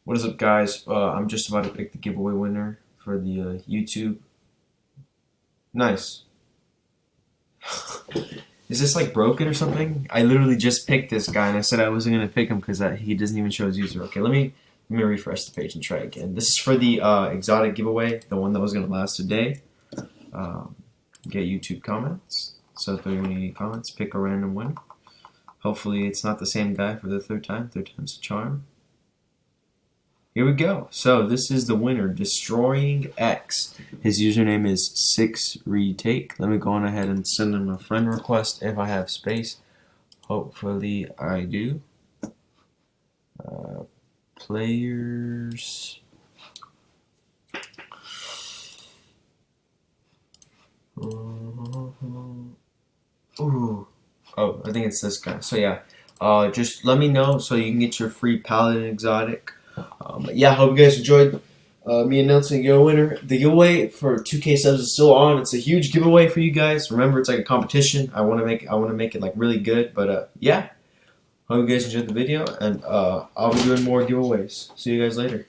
What is up, guys? I'm just about to pick the giveaway winner for the YouTube. Nice. Is this like broken or something? I literally just picked this guy and I said I wasn't gonna pick him because he doesn't even show his user. Okay, let me refresh the page and try again. This is for the exotic giveaway, the one that was gonna last today. Get YouTube comments. So if there are any comments, pick a random winner. Hopefully it's not the same guy for the third time. Third time's a charm. Here we go. So this is the winner, Destroying X. His username is 6retake. Let me go on ahead and send him a friend request if I have space. Hopefully I do. Players. Ooh. Oh, I think it's this guy. So yeah, just let me know so you can get your free Paladin exotic. But yeah, hope you guys enjoyed me announcing the winner. The giveaway for 2K subs is still on. It's a huge giveaway for you guys. Remember, it's like a competition. I want to make it like really good. But yeah, hope you guys enjoyed the video, and I'll be doing more giveaways. See you guys later.